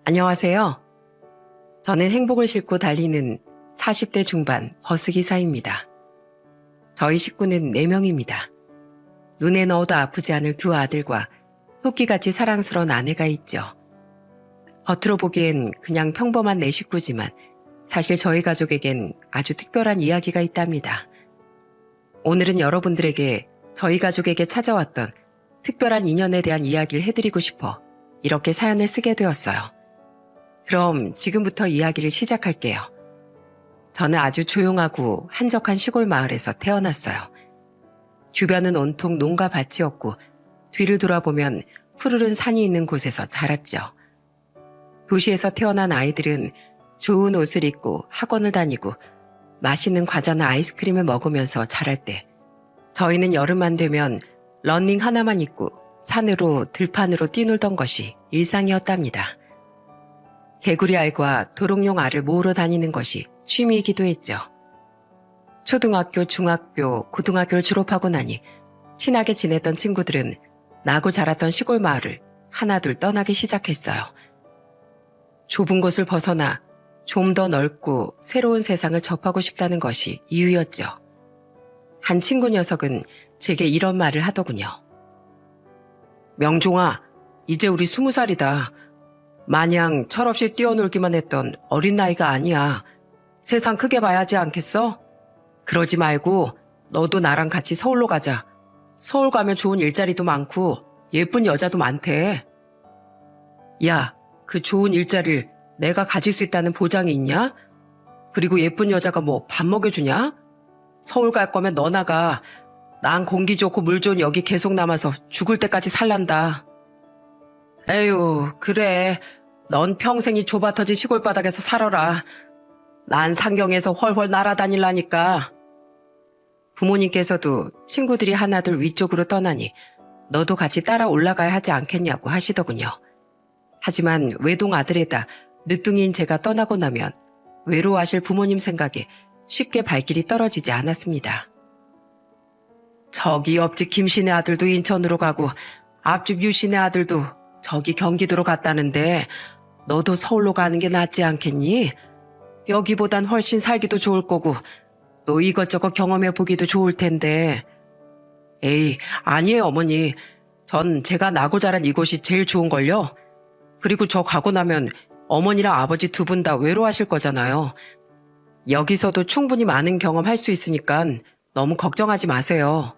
안녕하세요. 저는 행복을 싣고 달리는 40대 중반 버스기사입니다. 저희 식구는 4명입니다. 눈에 넣어도 아프지 않을 2 아들과 토끼같이 사랑스러운 아내가 있죠. 겉으로 보기엔 그냥 평범한 4식구지만 사실 저희 가족에겐 아주 특별한 이야기가 있답니다. 오늘은 여러분들에게 저희 가족에게 찾아왔던 특별한 인연에 대한 이야기를 해드리고 싶어 이렇게 사연을 쓰게 되었어요. 그럼 지금부터 이야기를 시작할게요. 저는 아주 조용하고 한적한 시골 마을에서 태어났어요. 주변은 온통 농가 밭이었고 뒤를 돌아보면 푸르른 산이 있는 곳에서 자랐죠. 도시에서 태어난 아이들은 좋은 옷을 입고 학원을 다니고 맛있는 과자나 아이스크림을 먹으면서 자랄 때 저희는 여름만 되면 러닝 하나만 입고 산으로 들판으로 뛰놀던 것이 일상이었답니다. 개구리 알과 도롱뇽 알을 모으러 다니는 것이 취미이기도 했죠. 초등학교, 중학교, 고등학교를 졸업하고 나니 친하게 지냈던 친구들은 나고 자랐던 시골 마을을 하나둘 떠나기 시작했어요. 좁은 곳을 벗어나 좀 더 넓고 새로운 세상을 접하고 싶다는 것이 이유였죠. 한 친구 녀석은 제게 이런 말을 하더군요. 명종아, 이제 우리 20살이다. 마냥 철없이 뛰어놀기만 했던 어린 나이가 아니야. 세상 크게 봐야지 않겠어? 그러지 말고 너도 나랑 같이 서울로 가자. 서울 가면 좋은 일자리도 많고 예쁜 여자도 많대. 야, 그 좋은 일자리를 내가 가질 수 있다는 보장이 있냐? 그리고 예쁜 여자가 뭐 밥 먹여주냐? 서울 갈 거면 너 나가. 난 공기 좋고 물 좋은 여기 계속 남아서 죽을 때까지 살란다. 에휴, 그래. 넌 평생이 좁아터진 시골바닥에서 살아라. 난 상경에서 훨훨 날아다닐라니까. 부모님께서도 친구들이 하나둘 위쪽으로 떠나니 너도 같이 따라 올라가야 하지 않겠냐고 하시더군요. 하지만 외동 아들에다 늦둥이인 제가 떠나고 나면 외로워하실 부모님 생각에 쉽게 발길이 떨어지지 않았습니다. 저기 옆집 김씨네 아들도 인천으로 가고 앞집 유씨네 아들도 저기 경기도로 갔다는데 너도 서울로 가는 게 낫지 않겠니? 여기보단 훨씬 살기도 좋을 거고 또 이것저것 경험해 보기도 좋을 텐데. 에이, 아니에요 어머니. 전 제가 나고 자란 이곳이 제일 좋은걸요. 그리고 저 가고 나면 어머니랑 아버지 2분 다 외로워하실 거잖아요. 여기서도 충분히 많은 경험할 수 있으니까 너무 걱정하지 마세요.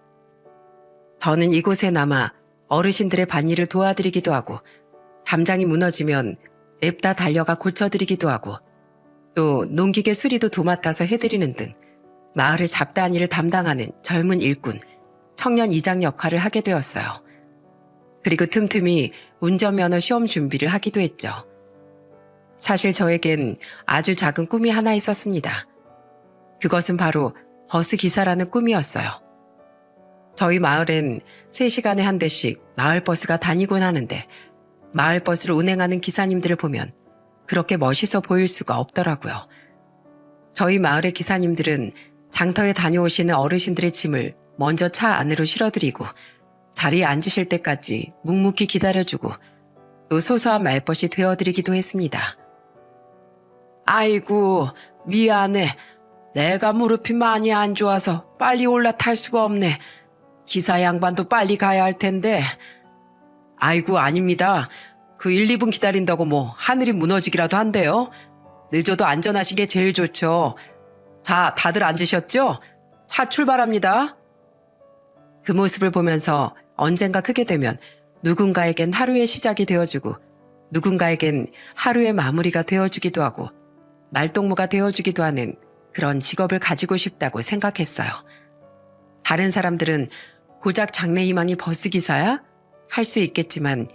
저는 이곳에 남아 어르신들의 밭일을 도와드리기도 하고 담장이 무너지면 냅다 달려가 고쳐드리기도 하고 또 농기계 수리도 도맡아서 해드리는 등 마을의 잡다한 일을 담당하는 젊은 일꾼, 청년 이장 역할을 하게 되었어요. 그리고 틈틈이 운전면허 시험 준비를 하기도 했죠. 사실 저에겐 아주 작은 꿈이 하나 있었습니다. 그것은 바로 버스 기사라는 꿈이었어요. 저희 마을엔 3시간에 한 대씩 마을버스가 다니곤 하는데 마을버스를 운행하는 기사님들을 보면 그렇게 멋있어 보일 수가 없더라고요. 저희 마을의 기사님들은 장터에 다녀오시는 어르신들의 짐을 먼저 차 안으로 실어드리고 자리에 앉으실 때까지 묵묵히 기다려주고 또 소소한 말벗이 되어드리기도 했습니다. 아이고, 미안해. 내가 무릎이 많이 안 좋아서 빨리 올라탈 수가 없네. 기사 양반도 빨리 가야 할 텐데. 아이고, 아닙니다. 그 1, 2분 기다린다고 뭐 하늘이 무너지기라도 한대요. 늦어도 안전하신 게 제일 좋죠. 자, 다들 앉으셨죠? 차 출발합니다. 그 모습을 보면서 언젠가 크게 되면 누군가에겐 하루의 시작이 되어주고 누군가에겐 하루의 마무리가 되어주기도 하고 말동무가 되어주기도 하는 그런 직업을 가지고 싶다고 생각했어요. 다른 사람들은 고작 장래희망이 버스기사야? 할 수 있겠지만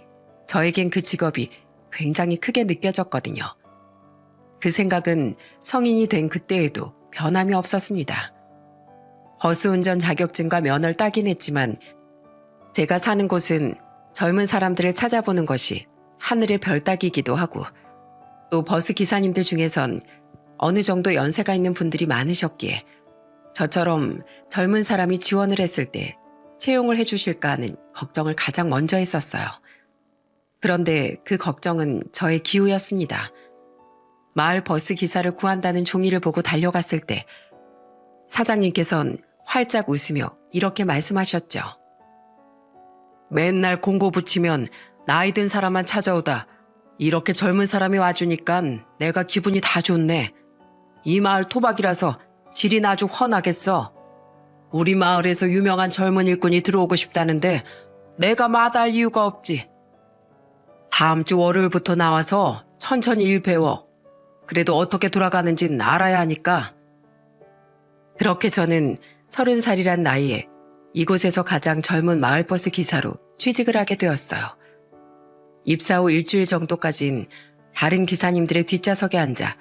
저에겐 그 직업이 굉장히 크게 느껴졌거든요. 그 생각은 성인이 된 그때에도 변함이 없었습니다. 버스 운전 자격증과 면허를 따긴 했지만 제가 사는 곳은 젊은 사람들을 찾아보는 것이 하늘의 별 따기이기도 하고 또 버스 기사님들 중에선 어느 정도 연세가 있는 분들이 많으셨기에 저처럼 젊은 사람이 지원을 했을 때 채용을 해주실까 하는 걱정을 가장 먼저 했었어요. 그런데 그 걱정은 저의 기우였습니다. 마을 버스 기사를 구한다는 종이를 보고 달려갔을 때 사장님께선 활짝 웃으며 이렇게 말씀하셨죠. 맨날 공고 붙이면 나이 든 사람만 찾아오다 이렇게 젊은 사람이 와주니깐 내가 기분이 다 좋네. 이 마을 토박이라서 질이 아주 훤하겠어. 우리 마을에서 유명한 젊은 일꾼이 들어오고 싶다는데 내가 마다할 이유가 없지. 다음 주 월요일부터 나와서 천천히 일 배워. 그래도 어떻게 돌아가는진 알아야 하니까. 그렇게 저는 30살이란 나이에 이곳에서 가장 젊은 마을버스 기사로 취직을 하게 되었어요. 입사 후 일주일 정도까진 다른 기사님들의 뒷좌석에 앉아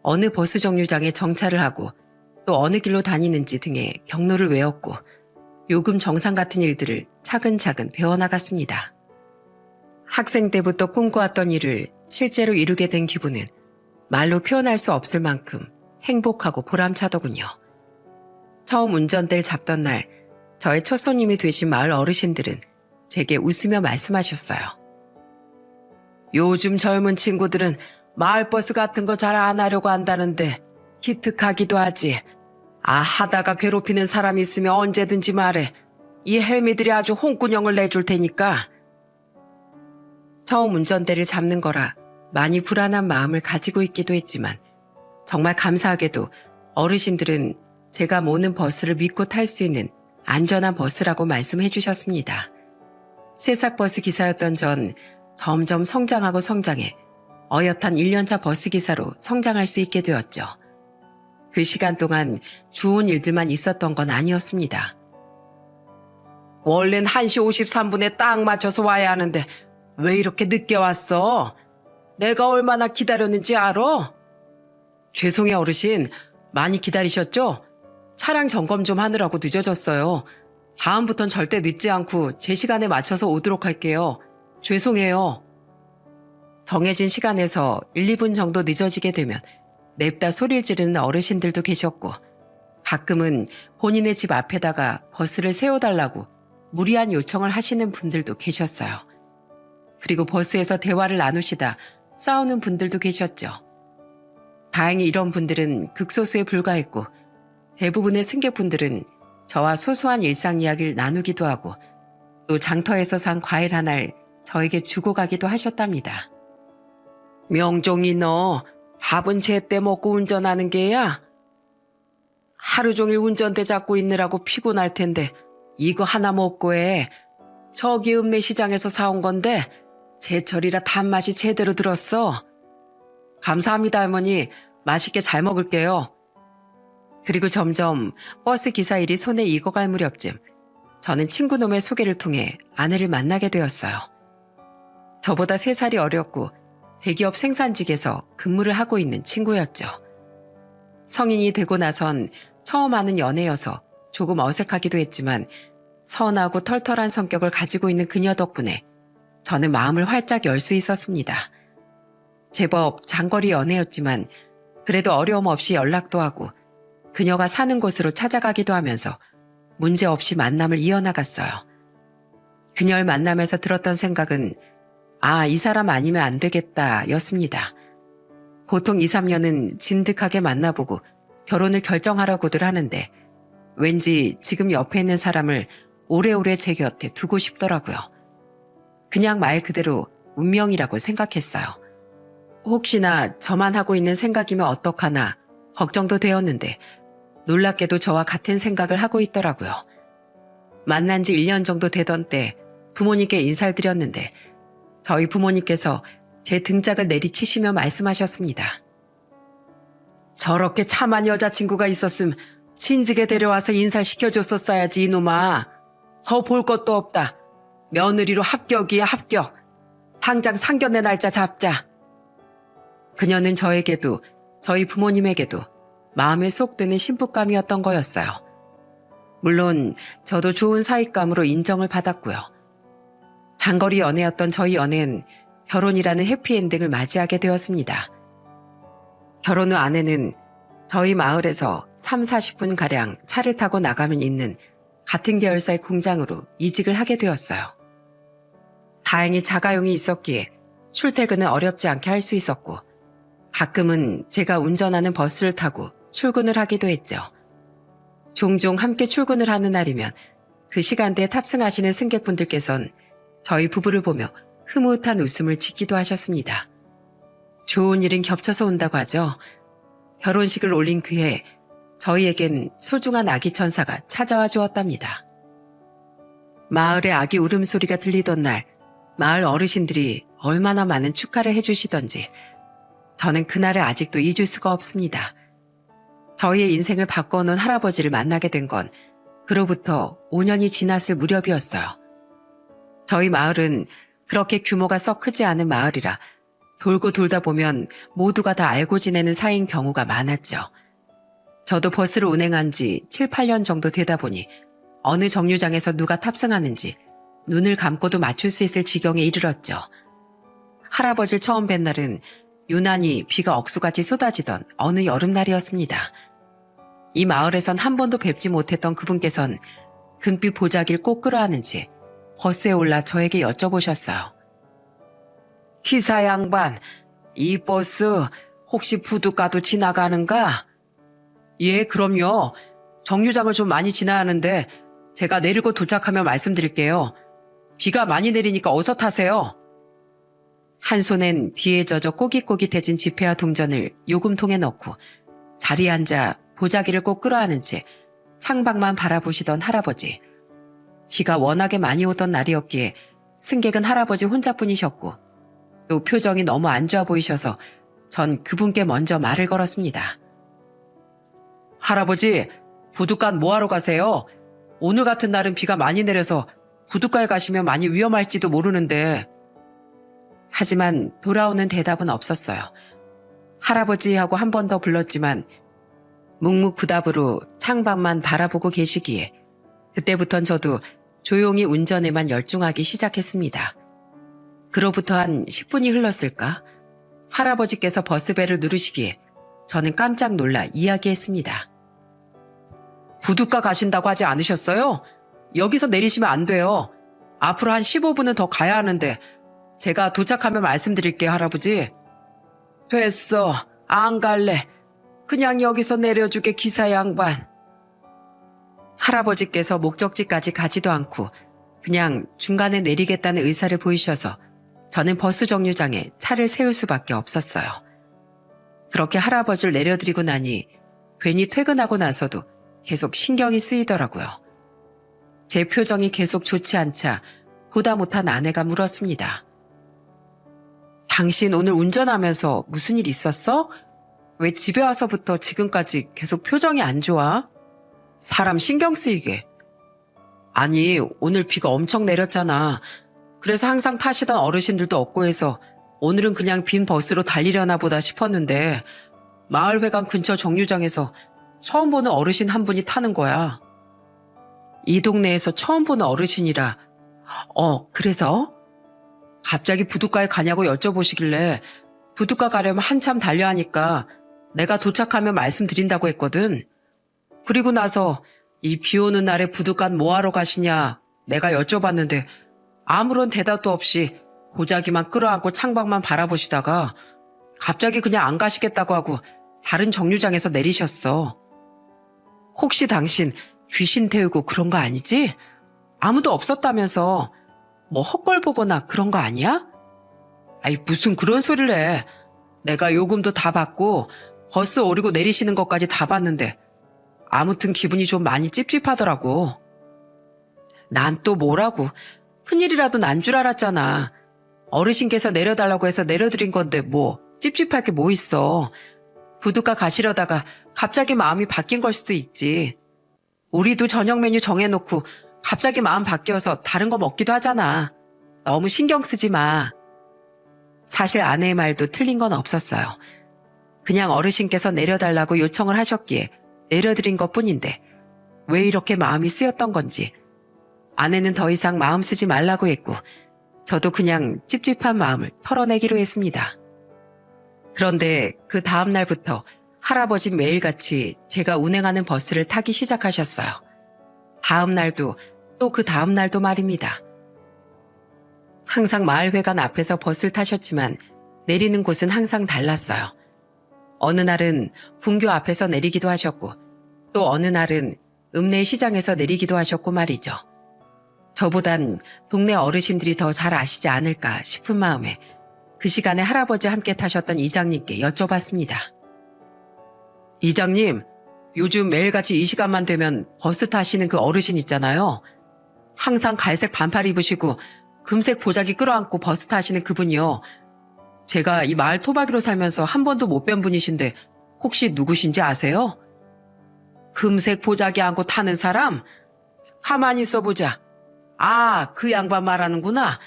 어느 버스 정류장에 정차를 하고 또 어느 길로 다니는지 등의 경로를 외웠고 요금 정산 같은 일들을 차근차근 배워나갔습니다. 학생 때부터 꿈꿔왔던 일을 실제로 이루게 된 기분은 말로 표현할 수 없을 만큼 행복하고 보람차더군요. 처음 운전대를 잡던 날 저의 첫 손님이 되신 마을 어르신들은 제게 웃으며 말씀하셨어요. 요즘 젊은 친구들은 마을버스 같은 거 잘 안 하려고 한다는데 기특하기도 하지. 하다가 괴롭히는 사람이 있으면 언제든지 말해. 이 헬미들이 아주 홍군형을 내줄 테니까. 처음 운전대를 잡는 거라 많이 불안한 마음을 가지고 있기도 했지만 정말 감사하게도 어르신들은 제가 모는 버스를 믿고 탈 수 있는 안전한 버스라고 말씀해 주셨습니다. 새싹버스 기사였던 전 점점 성장하고 성장해 어엿한 1년차 버스기사로 성장할 수 있게 되었죠. 그 시간 동안 좋은 일들만 있었던 건 아니었습니다. 원래는 1시 53분에 딱 맞춰서 와야 하는데 왜 이렇게 늦게 왔어? 내가 얼마나 기다렸는지 알아? 죄송해요 어르신, 많이 기다리셨죠? 차량 점검 좀 하느라고 늦어졌어요. 다음부턴 절대 늦지 않고 제 시간에 맞춰서 오도록 할게요. 죄송해요. 정해진 시간에서 1, 2분 정도 늦어지게 되면 냅다 소리를 지르는 어르신들도 계셨고 가끔은 본인의 집 앞에다가 버스를 세워달라고 무리한 요청을 하시는 분들도 계셨어요. 그리고 버스에서 대화를 나누시다 싸우는 분들도 계셨죠. 다행히 이런 분들은 극소수에 불과했고 대부분의 승객분들은 저와 소소한 일상 이야기를 나누기도 하고 또 장터에서 산 과일 하나를 저에게 주고 가기도 하셨답니다. 명종이 너 밥은 제때 먹고 운전하는 게야? 하루 종일 운전대 잡고 있느라고 피곤할 텐데 이거 하나 먹고 해. 저기 읍내 시장에서 사온 건데 제철이라 단맛이 제대로 들었어. 감사합니다 할머니. 맛있게 잘 먹을게요. 그리고 점점 버스 기사 일이 손에 익어갈 무렵쯤 저는 친구놈의 소개를 통해 아내를 만나게 되었어요. 저보다 3살이 어렸고 대기업 생산직에서 근무를 하고 있는 친구였죠. 성인이 되고 나선 처음 하는 연애여서 조금 어색하기도 했지만 선하고 털털한 성격을 가지고 있는 그녀 덕분에 저는 마음을 활짝 열 수 있었습니다. 제법 장거리 연애였지만 그래도 어려움 없이 연락도 하고 그녀가 사는 곳으로 찾아가기도 하면서 문제없이 만남을 이어나갔어요. 그녀를 만나면서 들었던 생각은 이 사람 아니면 안 되겠다 였습니다. 보통 2, 3년은 진득하게 만나보고 결혼을 결정하라고들 하는데 왠지 지금 옆에 있는 사람을 오래오래 제 곁에 두고 싶더라고요. 그냥 말 그대로 운명이라고 생각했어요. 혹시나 저만 하고 있는 생각이면 어떡하나 걱정도 되었는데 놀랍게도 저와 같은 생각을 하고 있더라고요. 만난 지 1년 정도 되던 때 부모님께 인사를 드렸는데 저희 부모님께서 제 등짝을 내리치시며 말씀하셨습니다. 저렇게 참한 여자친구가 있었음 친직에 데려와서 인사를 시켜줬었어야지 이놈아. 더 볼 것도 없다. 며느리로 합격이야 합격. 당장 상견례 날짜 잡자. 그녀는 저에게도 저희 부모님에게도 마음에 쏙 드는 신부감이었던 거였어요. 물론 저도 좋은 사윗감으로 인정을 받았고요. 장거리 연애였던 저희 연애는 결혼이라는 해피엔딩을 맞이하게 되었습니다. 결혼 후 아내는 저희 마을에서 3, 40분가량 차를 타고 나가면 있는 같은 계열사의 공장으로 이직을 하게 되었어요. 다행히 자가용이 있었기에 출퇴근은 어렵지 않게 할 수 있었고 가끔은 제가 운전하는 버스를 타고 출근을 하기도 했죠. 종종 함께 출근을 하는 날이면 그 시간대에 탑승하시는 승객분들께선 저희 부부를 보며 흐뭇한 웃음을 짓기도 하셨습니다. 좋은 일은 겹쳐서 온다고 하죠. 결혼식을 올린 그해 저희에겐 소중한 아기 천사가 찾아와 주었답니다. 마을에 아기 울음소리가 들리던 날 마을 어르신들이 얼마나 많은 축하를 해주시던지 저는 그날을 아직도 잊을 수가 없습니다. 저희의 인생을 바꿔놓은 할아버지를 만나게 된 건 그로부터 5년이 지났을 무렵이었어요. 저희 마을은 그렇게 규모가 썩 크지 않은 마을이라 돌고 돌다 보면 모두가 다 알고 지내는 사이인 경우가 많았죠. 저도 버스를 운행한 지 7, 8년 정도 되다 보니 어느 정류장에서 누가 탑승하는지 눈을 감고도 맞출 수 있을 지경에 이르렀죠. 할아버지를 처음 뵌 날은 유난히 비가 억수같이 쏟아지던 어느 여름날이었습니다. 이 마을에선 한 번도 뵙지 못했던 그분께선 금빛 보자기를 꼭 끌어하는지 버스에 올라 저에게 여쭤보셨어요. 기사 양반, 이 버스 혹시 부둣가도 지나가는가? 예, 그럼요. 정류장을 좀 많이 지나가는데 제가 내리고 도착하면 말씀드릴게요. 비가 많이 내리니까 어서 타세요. 한 손엔 비에 젖어 꼬깃꼬깃해진 지폐와 동전을 요금통에 넣고 자리에 앉아 보자기를 꼭 끌어안은 채 창밖만 바라보시던 할아버지. 비가 워낙에 많이 오던 날이었기에 승객은 할아버지 혼자뿐이셨고 또 표정이 너무 안 좋아 보이셔서 전 그분께 먼저 말을 걸었습니다. 할아버지, 부둣가 뭐하러 가세요? 오늘 같은 날은 비가 많이 내려서 부둣가에 가시면 많이 위험할지도 모르는데. 하지만 돌아오는 대답은 없었어요. 할아버지하고 한 번 더 불렀지만 묵묵부답으로 창밖만 바라보고 계시기에 그때부턴 저도 조용히 운전에만 열중하기 시작했습니다. 그로부터 한 10분이 흘렀을까? 할아버지께서 버스벨을 누르시기에 저는 깜짝 놀라 이야기했습니다. 부둣가 가신다고 하지 않으셨어요? 여기서 내리시면 안 돼요. 앞으로 한 15분은 더 가야 하는데 제가 도착하면 말씀드릴게요, 할아버지. 됐어. 안 갈래. 그냥 여기서 내려주게, 기사 양반. 할아버지께서 목적지까지 가지도 않고 그냥 중간에 내리겠다는 의사를 보이셔서 저는 버스 정류장에 차를 세울 수밖에 없었어요. 그렇게 할아버지를 내려드리고 나니 괜히 퇴근하고 나서도 계속 신경이 쓰이더라고요. 제 표정이 계속 좋지 않자 보다 못한 아내가 물었습니다. 당신 오늘 운전하면서 무슨 일 있었어? 왜 집에 와서부터 지금까지 계속 표정이 안 좋아? 사람 신경 쓰이게. 아니, 오늘 비가 엄청 내렸잖아. 그래서 항상 타시던 어르신들도 없고 해서 오늘은 그냥 빈 버스로 달리려나 보다 싶었는데 마을회관 근처 정류장에서 처음 보는 어르신 한 분이 타는 거야. 이 동네에서 처음 보는 어르신이라. 그래서? 갑자기 부둣가에 가냐고 여쭤보시길래 부둣가 가려면 한참 달려야 하니까 내가 도착하면 말씀드린다고 했거든. 그리고 나서 이 비 오는 날에 부둣가 뭐하러 가시냐 내가 여쭤봤는데 아무런 대답도 없이 보자기만 끌어안고 창밖만 바라보시다가 갑자기 그냥 안 가시겠다고 하고 다른 정류장에서 내리셨어. 혹시 당신 귀신 태우고 그런 거 아니지? 아무도 없었다면서 뭐 헛걸 보거나 그런 거 아니야? 아이, 무슨 그런 소리를 해. 내가 요금도 다 받고 버스 오르고 내리시는 것까지 다 봤는데 아무튼 기분이 좀 많이 찝찝하더라고. 난 또 뭐라고. 큰일이라도 난 줄 알았잖아. 어르신께서 내려달라고 해서 내려드린 건데 뭐 찝찝할 게 뭐 있어. 부둣가 가시려다가 갑자기 마음이 바뀐 걸 수도 있지. 우리도 저녁 메뉴 정해놓고 갑자기 마음 바뀌어서 다른 거 먹기도 하잖아. 너무 신경 쓰지 마. 사실 아내의 말도 틀린 건 없었어요. 그냥 어르신께서 내려달라고 요청을 하셨기에 내려드린 것뿐인데 왜 이렇게 마음이 쓰였던 건지 아내는 더 이상 마음 쓰지 말라고 했고 저도 그냥 찝찝한 마음을 털어내기로 했습니다. 그런데 그 다음 날부터 할아버지 매일같이 제가 운행하는 버스를 타기 시작하셨어요. 다음 날도 또 그 다음 날도 말입니다. 항상 마을회관 앞에서 버스를 타셨지만 내리는 곳은 항상 달랐어요. 어느 날은 분교 앞에서 내리기도 하셨고 또 어느 날은 읍내 시장에서 내리기도 하셨고 말이죠. 저보단 동네 어르신들이 더 잘 아시지 않을까 싶은 마음에 그 시간에 할아버지 함께 타셨던 이장님께 여쭤봤습니다. 이장님, 요즘 매일같이 이 시간만 되면 버스 타시는 그 어르신 있잖아요. 항상 갈색 반팔 입으시고 금색 보자기 끌어안고 버스 타시는 그분이요. 제가 이 마을 토박이로 살면서 한 번도 못 뵌 분이신데 혹시 누구신지 아세요? 금색 보자기 안고 타는 사람? 가만히 있어보자. 아, 그 양반 말하는구나.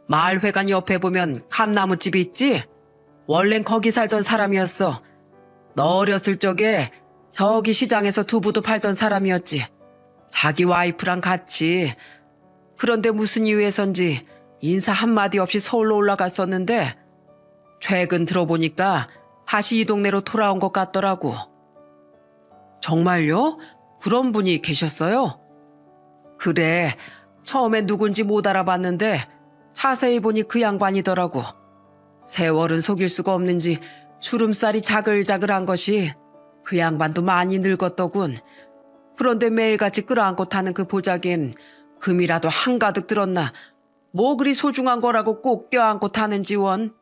마을회관 옆에 보면 감나무집이 있지? 원래는 거기 살던 사람이었어. 너 어렸을 적에 저기 시장에서 두부도 팔던 사람이었지. 자기 와이프랑 같이. 그런데 무슨 이유에선지 인사 한마디 없이 서울로 올라갔었는데 최근 들어보니까 다시 이 동네로 돌아온 것 같더라고. 정말요? 그런 분이 계셨어요? 그래, 처음엔 누군지 못 알아봤는데 자세히 보니 그 양반이더라고. 세월은 속일 수가 없는지 주름살이 자글자글한 것이 그 양반도 많이 늙었더군. 그런데 매일같이 끌어안고 타는 그 보자긴 금이라도 한가득 들었나 뭐 그리 소중한 거라고 꼭 껴안고 타는지 원.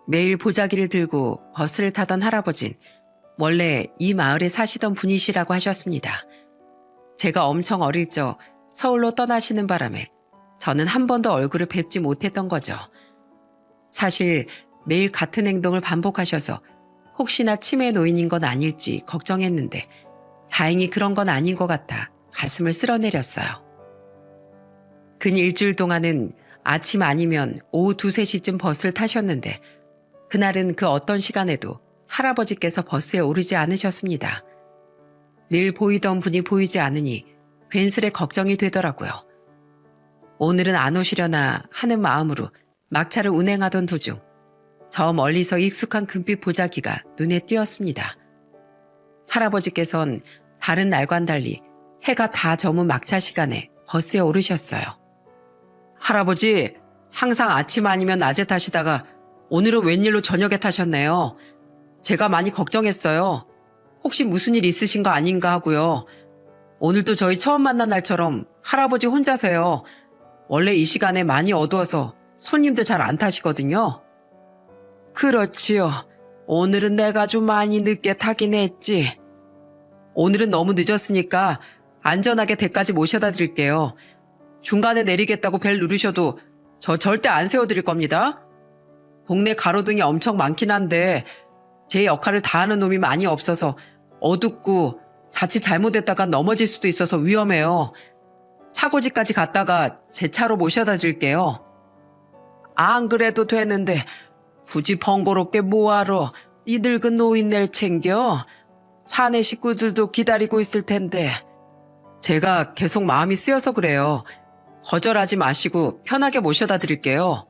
매일 보자기를 들고 버스를 타던 할아버진 원래 이 마을에 사시던 분이시라고 하셨습니다. 제가 엄청 어릴 적 서울로 떠나시는 바람에 저는 한 번도 얼굴을 뵙지 못했던 거죠. 사실 매일 같은 행동을 반복하셔서 혹시나 치매 노인인 건 아닐지 걱정했는데 다행히 그런 건 아닌 것 같아 가슴을 쓸어내렸어요. 근 일주일 동안은 아침 아니면 오후 2, 3시쯤 버스를 타셨는데 그날은 그 어떤 시간에도 할아버지께서 버스에 오르지 않으셨습니다. 늘 보이던 분이 보이지 않으니 괜스레 걱정이 되더라고요. 오늘은 안 오시려나 하는 마음으로 막차를 운행하던 도중 저 멀리서 익숙한 금빛 보자기가 눈에 띄었습니다. 할아버지께선 다른 날과는 달리 해가 다 저문 막차 시간에 버스에 오르셨어요. 할아버지, 항상 아침 아니면 낮에 타시다가 오늘은 웬일로 저녁에 타셨네요. 제가 많이 걱정했어요. 혹시 무슨 일 있으신 거 아닌가 하고요. 오늘도 저희 처음 만난 날처럼 할아버지 혼자세요. 원래 이 시간에 많이 어두워서 손님들 잘 안 타시거든요. 그렇지요. 오늘은 내가 좀 많이 늦게 타긴 했지. 오늘은 너무 늦었으니까 안전하게 댁까지 모셔다 드릴게요. 중간에 내리겠다고 벨 누르셔도 저 절대 안 세워드릴 겁니다. 동네 가로등이 엄청 많긴 한데 제 역할을 다하는 놈이 많이 없어서 어둡고 자칫 잘못했다가 넘어질 수도 있어서 위험해요. 차고지까지 갔다가 제 차로 모셔다 드릴게요. 안 그래도 되는데 굳이 번거롭게 뭐하러 이 늙은 노인네를 챙겨? 자네 식구들도 기다리고 있을 텐데. 제가 계속 마음이 쓰여서 그래요. 거절하지 마시고 편하게 모셔다 드릴게요.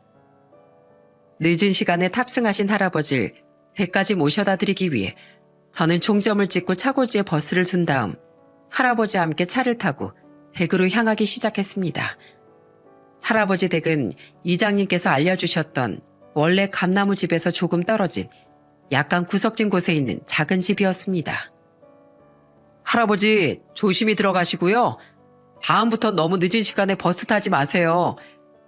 늦은 시간에 탑승하신 할아버지를 댁까지 모셔다 드리기 위해 저는 종점을 찍고 차고지에 버스를 둔 다음 할아버지와 함께 차를 타고 댁으로 향하기 시작했습니다. 할아버지 댁은 이장님께서 알려주셨던 원래 감나무 집에서 조금 떨어진 약간 구석진 곳에 있는 작은 집이었습니다. 할아버지 조심히 들어가시고요. 다음부터 너무 늦은 시간에 버스 타지 마세요.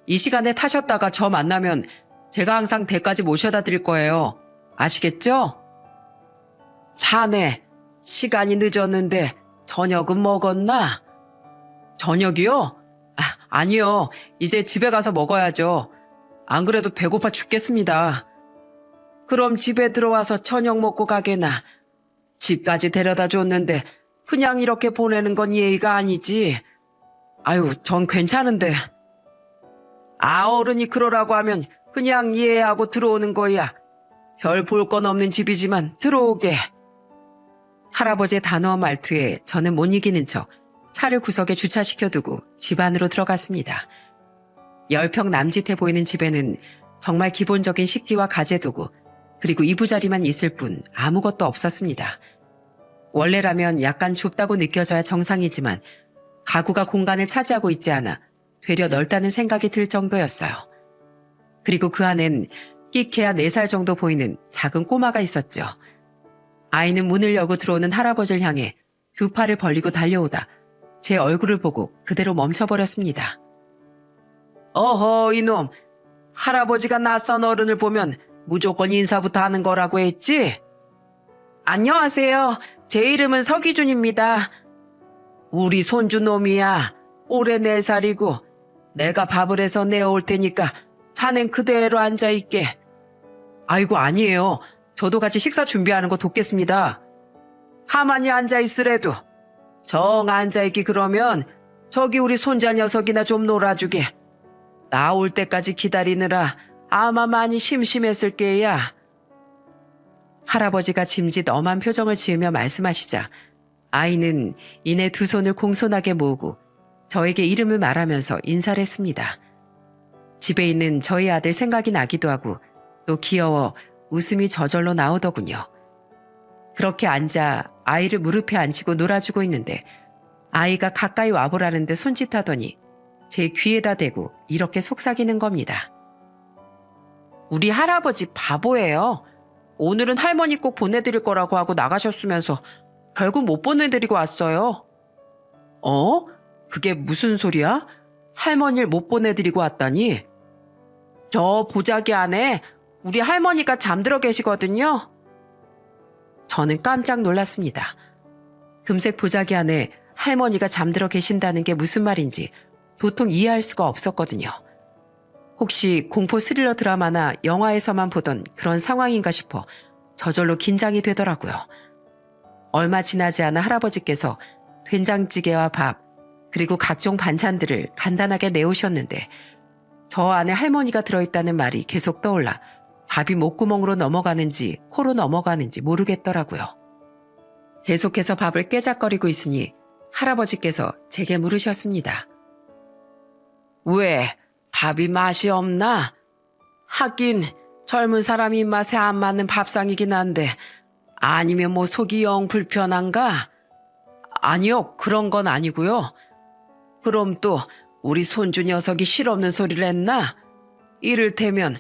이 시간에 타셨다가 저 만나면 제가 항상 댁까지 모셔다 드릴 거예요. 아시겠죠? 자네, 시간이 늦었는데 저녁은 먹었나? 저녁이요? 아니요. 이제 집에 가서 먹어야죠. 안 그래도 배고파 죽겠습니다. 그럼 집에 들어와서 저녁 먹고 가게나. 집까지 데려다 줬는데 그냥 이렇게 보내는 건 예의가 아니지. 아유, 전 괜찮은데. 어른이 그러라고 하면 그냥 이해하고 들어오는 거야. 별 볼 건 없는 집이지만 들어오게. 할아버지의 단호한 말투에 저는 못 이기는 척 차를 구석에 주차시켜두고 집 안으로 들어갔습니다. 10평 남짓해 보이는 집에는 정말 기본적인 식기와 가재도구 그리고 이부자리만 있을 뿐 아무것도 없었습니다. 원래라면 약간 좁다고 느껴져야 정상이지만 가구가 공간을 차지하고 있지 않아 되려 넓다는 생각이 들 정도였어요. 그리고 그 안엔 끼케야 4살 정도 보이는 작은 꼬마가 있었죠. 아이는 문을 열고 들어오는 할아버지를 향해 2팔을 벌리고 달려오다 제 얼굴을 보고 그대로 멈춰버렸습니다. 어허, 이놈. 할아버지가 낯선 어른을 보면 무조건 인사부터 하는 거라고 했지? 안녕하세요. 제 이름은 서기준입니다. 우리 손주 놈이야. 올해 4살이고 내가 밥을 해서 내어올 테니까 자넨 그대로 앉아있게. 아이고, 아니에요. 저도 같이 식사 준비하는 거 돕겠습니다. 가만히 앉아있으래도. 정 앉아있기 그러면 저기 우리 손자 녀석이나 좀 놀아주게. 나올 때까지 기다리느라 아마 많이 심심했을 게야. 할아버지가 짐짓 엄한 표정을 지으며 말씀하시자 아이는 이내 2 손을 공손하게 모으고 저에게 이름을 말하면서 인사를 했습니다. 집에 있는 저희 아들 생각이 나기도 하고 또 귀여워 웃음이 저절로 나오더군요. 그렇게 앉아 아이를 무릎에 앉히고 놀아주고 있는데 아이가 가까이 와보라는데 손짓하더니 제 귀에다 대고 이렇게 속삭이는 겁니다. 우리 할아버지 바보예요. 오늘은 할머니 꼭 보내드릴 거라고 하고 나가셨으면서 결국 못 보내드리고 왔어요. 어? 그게 무슨 소리야? 할머니를 못 보내드리고 왔다니? 저 보자기 안에 우리 할머니가 잠들어 계시거든요. 저는 깜짝 놀랐습니다. 금색 보자기 안에 할머니가 잠들어 계신다는 게 무슨 말인지 도통 이해할 수가 없었거든요. 혹시 공포 스릴러 드라마나 영화에서만 보던 그런 상황인가 싶어 저절로 긴장이 되더라고요. 얼마 지나지 않아 할아버지께서 된장찌개와 밥, 그리고 각종 반찬들을 간단하게 내오셨는데 저 안에 할머니가 들어있다는 말이 계속 떠올라 밥이 목구멍으로 넘어가는지 코로 넘어가는지 모르겠더라고요. 계속해서 밥을 깨작거리고 있으니 할아버지께서 제게 물으셨습니다. 왜? 밥이 맛이 없나? 하긴 젊은 사람 입맛에 안 맞는 밥상이긴 한데 아니면 뭐 속이 영 불편한가? 아니요, 그런 건 아니고요. 그럼 또 우리 손주 녀석이 실없는 소리를 했나? 이를테면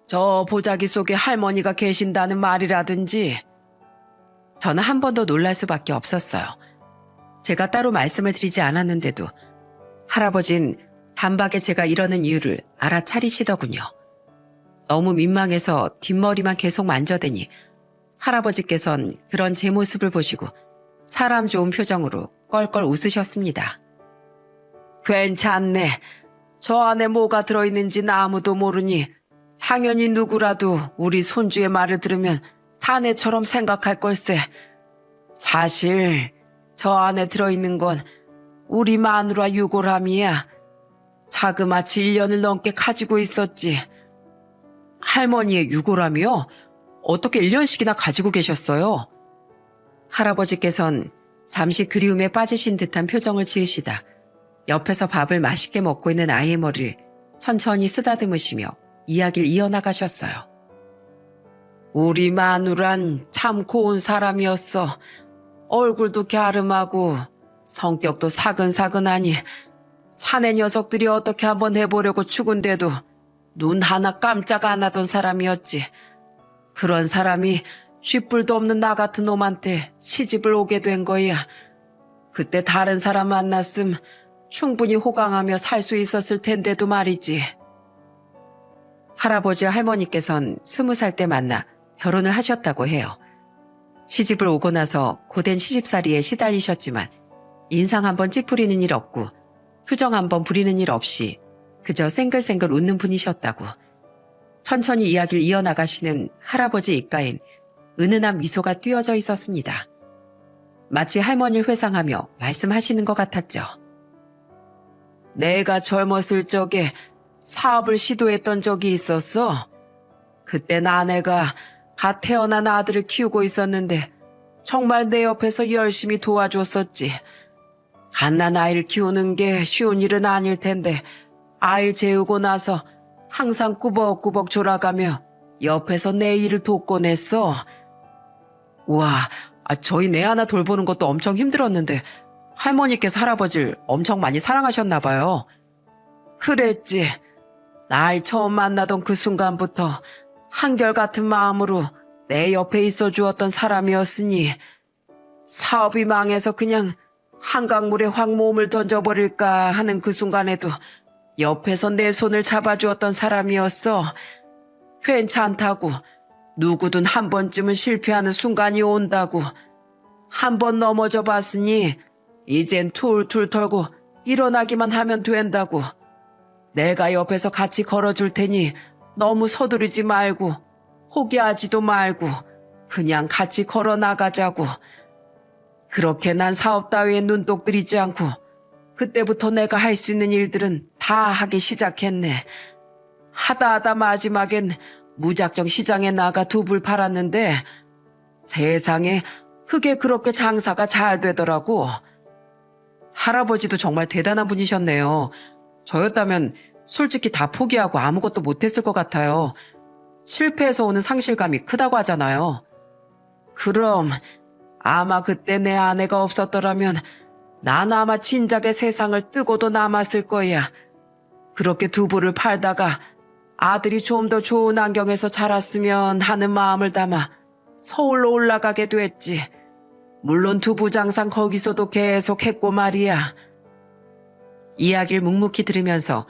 저 보자기 속에 할머니가 계신다는 말이라든지. 저는 한 번 더 놀랄 수밖에 없었어요. 제가 따로 말씀을 드리지 않았는데도 할아버진 단박에 제가 이러는 이유를 알아차리시더군요. 너무 민망해서 뒷머리만 계속 만져대니 할아버지께선 그런 제 모습을 보시고 사람 좋은 표정으로 껄껄 웃으셨습니다. 괜찮네. 저 안에 뭐가 들어있는지는 아무도 모르니 당연히 누구라도 우리 손주의 말을 들으면 자네처럼 생각할 걸세. 사실 저 안에 들어있는 건 우리 마누라 유골함이야. 자그마치 1년을 넘게 가지고 있었지. 할머니의 유골함이요? 어떻게 1년씩이나 가지고 계셨어요? 할아버지께선 잠시 그리움에 빠지신 듯한 표정을 지으시다 옆에서 밥을 맛있게 먹고 있는 아이의 머리를 천천히 쓰다듬으시며 이야기를 이어나가셨어요. 우리 마누란 참 고운 사람이었어. 얼굴도 갸름하고 성격도 사근사근하니 사내 녀석들이 어떻게 한번 해보려고 죽은데도 눈 하나 깜짝 안 하던 사람이었지. 그런 사람이 쥐뿔도 없는 나 같은 놈한테 시집을 오게 된 거야. 그때 다른 사람 만났음 충분히 호강하며 살 수 있었을 텐데도 말이지. 할아버지와 할머니께선 20살 때 만나 결혼을 하셨다고 해요. 시집을 오고 나서 고된 시집살이에 시달리셨지만 인상 한번 찌푸리는 일 없고 투정 한번 부리는 일 없이 그저 생글생글 웃는 분이셨다고. 천천히 이야기를 이어나가시는 할아버지 입가엔 은은한 미소가 띄어져 있었습니다. 마치 할머니를 회상하며 말씀하시는 것 같았죠. 내가 젊었을 적에 사업을 시도했던 적이 있었어. 그땐 아내가 갓 태어난 아들을 키우고 있었는데 정말 내 옆에서 열심히 도와줬었지. 갓난 아이를 키우는 게 쉬운 일은 아닐 텐데 아이를 재우고 나서 항상 꾸벅꾸벅 졸아가며 옆에서 내 일을 돕곤 했어. 우와, 저희 내 하나 돌보는 것도 엄청 힘들었는데 할머니께서 할아버지를 엄청 많이 사랑하셨나 봐요. 그랬지. 날 처음 만나던 그 순간부터 한결같은 마음으로 내 옆에 있어 주었던 사람이었으니 사업이 망해서 그냥 한강물에 확 몸을 던져버릴까 하는 그 순간에도 옆에서 내 손을 잡아주었던 사람이었어. 괜찮다고. 누구든 한 번쯤은 실패하는 순간이 온다고. 한 번 넘어져 봤으니 이젠 툴툴 털고 일어나기만 하면 된다고. 내가 옆에서 같이 걸어줄 테니 너무 서두르지 말고 포기하지도 말고 그냥 같이 걸어 나가자고. 그렇게 난 사업 따위에 눈독 들이지 않고 그때부터 내가 할 수 있는 일들은 다 하기 시작했네. 하다 마지막엔 무작정 시장에 나가 두불 팔았는데 세상에 그게 그렇게 장사가 잘 되더라고. 할아버지도 정말 대단한 분이셨네요. 저였다면 솔직히 다 포기하고 아무것도 못했을 것 같아요. 실패해서 오는 상실감이 크다고 하잖아요. 그럼 아마 그때 내 아내가 없었더라면 난 아마 진작에 세상을 뜨고도 남았을 거야. 그렇게 두부를 팔다가 아들이 좀 더 좋은 환경에서 자랐으면 하는 마음을 담아 서울로 올라가게 됐지. 물론 두부 장상 거기서도 계속 했고 말이야. 이야기를 묵묵히 들으면서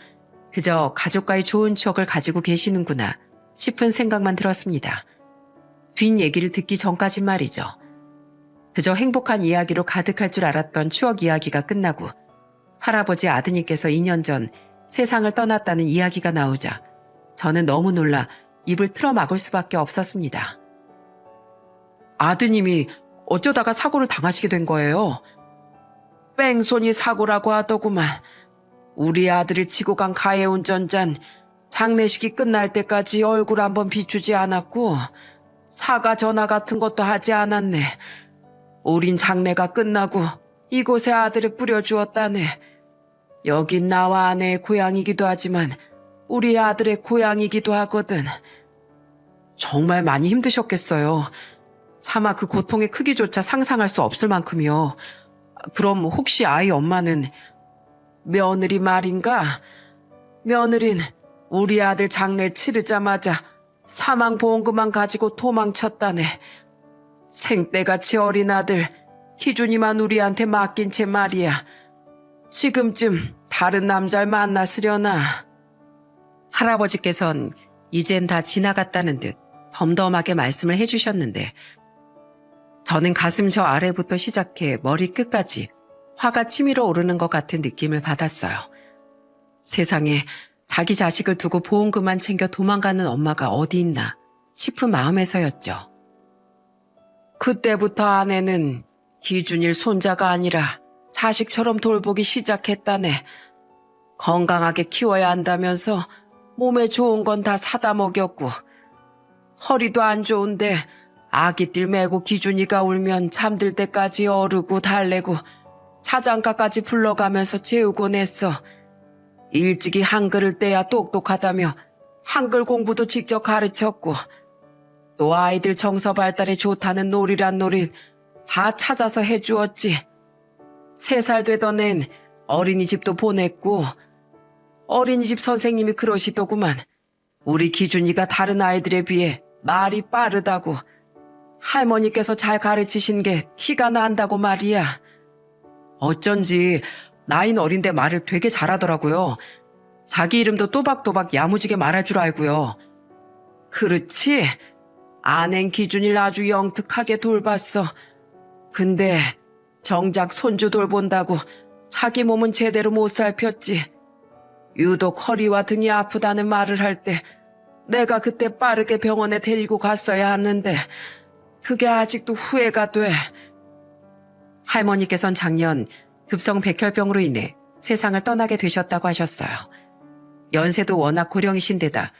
그저 가족과의 좋은 추억을 가지고 계시는구나 싶은 생각만 들었습니다. 뒷얘기를 듣기 전까진 말이죠. 그저 행복한 이야기로 가득할 줄 알았던 추억 이야기가 끝나고 할아버지 아드님께서 2년 전 세상을 떠났다는 이야기가 나오자 저는 너무 놀라 입을 틀어막을 수밖에 없었습니다. 아드님이 어쩌다가 사고를 당하시게 된 거예요? 뺑소니 사고라고 하더구만. 우리 아들을 치고 간 가해 운전자는 장례식이 끝날 때까지 얼굴 한번 비추지 않았고 사과 전화 같은 것도 하지 않았네. 우린 장례가 끝나고 이곳에 아들을 뿌려주었다네. 여긴 나와 아내의 고향이기도 하지만 우리 아들의 고향이기도 하거든. 정말 많이 힘드셨겠어요. 차마 그 고통의 크기조차 상상할 수 없을 만큼이요. 그럼 혹시 아이 엄마는 며느리 말인가? 며느린 우리 아들 장례 치르자마자 사망보험금만 가지고 도망쳤다네. 생때같이 어린 아들 기준이만 우리한테 맡긴 채 말이야. 지금쯤 다른 남자를 만났으려나. 할아버지께선 이젠 다 지나갔다는 듯 덤덤하게 말씀을 해주셨는데 저는 가슴 저 아래부터 시작해 머리 끝까지 화가 치밀어 오르는 것 같은 느낌을 받았어요. 세상에 자기 자식을 두고 보험금만 챙겨 도망가는 엄마가 어디 있나 싶은 마음에서였죠. 그때부터 아내는 기준일 손자가 아니라 자식처럼 돌보기 시작했다네. 건강하게 키워야 한다면서 몸에 좋은 건 다 사다 먹였고 허리도 안 좋은데 아기들 메고 기준이가 울면 잠들 때까지 어르고 달래고 자장가까지 불러가면서 재우곤 했어. 일찍이 한글을 떼야 똑똑하다며 한글 공부도 직접 가르쳤고 또 아이들 정서 발달에 좋다는 놀이란 놀이 다 찾아서 해주었지. 3살 되던 앤 어린이집도 보냈고 어린이집 선생님이 그러시더구만. 우리 기준이가 다른 아이들에 비해 말이 빠르다고. 할머니께서 잘 가르치신 게 티가 난다고 말이야. 어쩐지 나이는 어린데 말을 되게 잘하더라고요. 자기 이름도 또박또박 야무지게 말할 줄 알고요. 그렇지? 아낸 기준이를 아주 영특하게 돌봤어. 근데 정작 손주 돌본다고 자기 몸은 제대로 못 살폈지. 유독 허리와 등이 아프다는 말을 할 때 내가 그때 빠르게 병원에 데리고 갔어야 하는데 그게 아직도 후회가 돼. 할머니께선 작년 급성 백혈병으로 인해 세상을 떠나게 되셨다고 하셨어요. 연세도 워낙 고령이신데다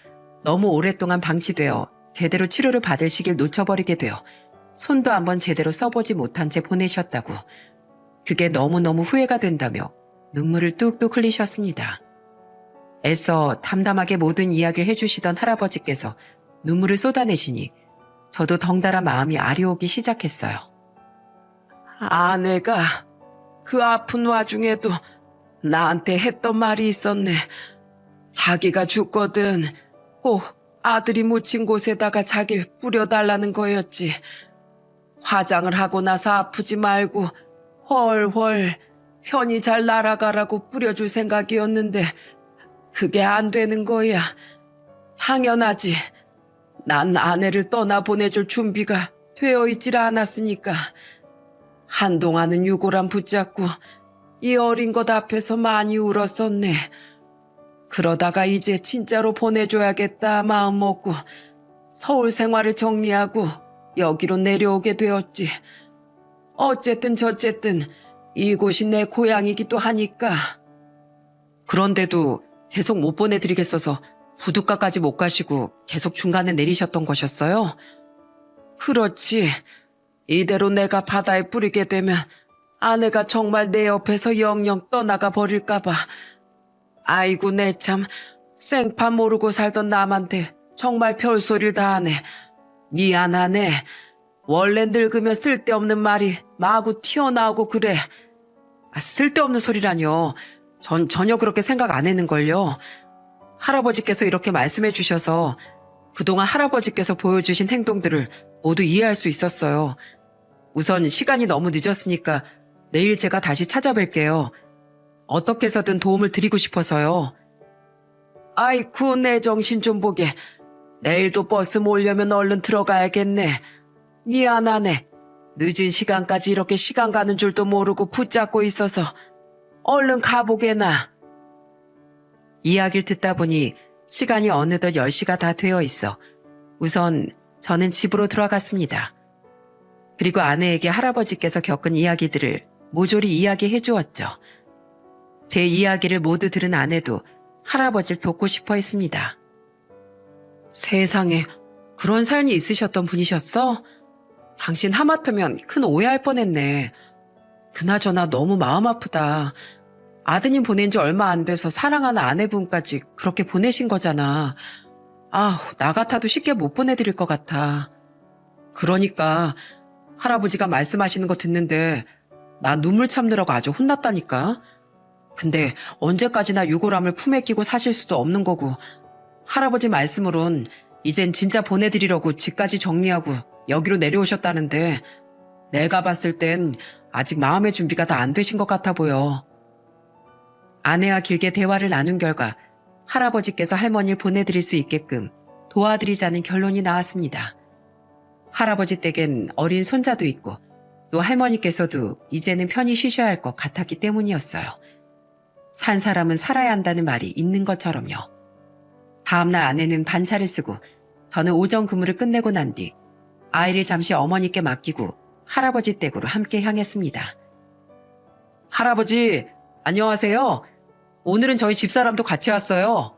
너무 오랫동안 방치되어 제대로 치료를 받을 시기를 놓쳐버리게 되어 손도 한번 제대로 써보지 못한 채 보내셨다고. 그게 너무너무 후회가 된다며 눈물을 뚝뚝 흘리셨습니다. 애써 담담하게 모든 이야기를 해주시던 할아버지께서 눈물을 쏟아내시니 저도 덩달아 마음이 아려오기 시작했어요. 아내가 그 아픈 와중에도 나한테 했던 말이 있었네. 자기가 죽거든 꼭 아들이 묻힌 곳에다가 자기를 뿌려달라는 거였지. 화장을 하고 나서 아프지 말고 훨훨 편히 잘 날아가라고 뿌려줄 생각이었는데 그게 안 되는 거야. 당연하지. 난 아내를 떠나보내줄 준비가 되어 있질 않았으니까. 한동안은 유골함 붙잡고 이 어린 것 앞에서 많이 울었었네. 그러다가 이제 진짜로 보내줘야겠다 마음 먹고 서울 생활을 정리하고 여기로 내려오게 되었지. 어쨌든 저쨌든 이곳이 내 고향이기도 하니까. 그런데도 계속 못 보내드리겠어서 부둣가까지 못 가시고 계속 중간에 내리셨던 것이었어요? 그렇지. 이대로 내가 바다에 뿌리게 되면 아내가 정말 내 옆에서 영영 떠나가 버릴까봐. 아이고 내 참 생판 모르고 살던 남한테 정말 별소리를 다 하네. 미안하네. 원래 늙으면 쓸데없는 말이 마구 튀어나오고 그래. 쓸데없는 소리라뇨. 전 전혀 그렇게 생각 안 했는걸요. 할아버지께서 이렇게 말씀해 주셔서 그동안 할아버지께서 보여주신 행동들을 모두 이해할 수 있었어요. 우선 시간이 너무 늦었으니까 내일 제가 다시 찾아뵐게요. 어떻게 해서든 도움을 드리고 싶어서요. 아이쿠 내 정신 좀 보게. 내일도 버스 몰려면 얼른 들어가야겠네. 미안하네. 늦은 시간까지 이렇게 시간 가는 줄도 모르고 붙잡고 있어서 얼른 가보게나. 이야기를 듣다 보니 시간이 어느덧 10시가 다 되어 있어 우선 저는 집으로 돌아갔습니다. 그리고 아내에게 할아버지께서 겪은 이야기들을 모조리 이야기해 주었죠. 제 이야기를 모두 들은 아내도 할아버지를 돕고 싶어 했습니다. 세상에 그런 사연이 있으셨던 분이셨어? 당신 하마터면 큰 오해할 뻔했네. 그나저나 너무 마음 아프다. 아드님 보낸 지 얼마 안 돼서 사랑하는 아내분까지 그렇게 보내신 거잖아. 아우, 나 같아도 쉽게 못 보내드릴 것 같아. 그러니까 할아버지가 말씀하시는 거 듣는데 나 눈물 참느라고 아주 혼났다니까. 근데 언제까지나 유골함을 품에 끼고 사실 수도 없는 거고 할아버지 말씀으론 이젠 진짜 보내드리려고 집까지 정리하고 여기로 내려오셨다는데 내가 봤을 땐 아직 마음의 준비가 다 안 되신 것 같아 보여. 아내와 길게 대화를 나눈 결과 할아버지께서 할머니를 보내드릴 수 있게끔 도와드리자는 결론이 나왔습니다. 할아버지 댁엔 어린 손자도 있고 또 할머니께서도 이제는 편히 쉬셔야 할 것 같았기 때문이었어요. 산 사람은 살아야 한다는 말이 있는 것처럼요. 다음날 아내는 반차를 쓰고 저는 오전 근무를 끝내고 난 뒤 아이를 잠시 어머니께 맡기고 할아버지 댁으로 함께 향했습니다. 할아버지, 안녕하세요. 오늘은 저희 집사람도 같이 왔어요.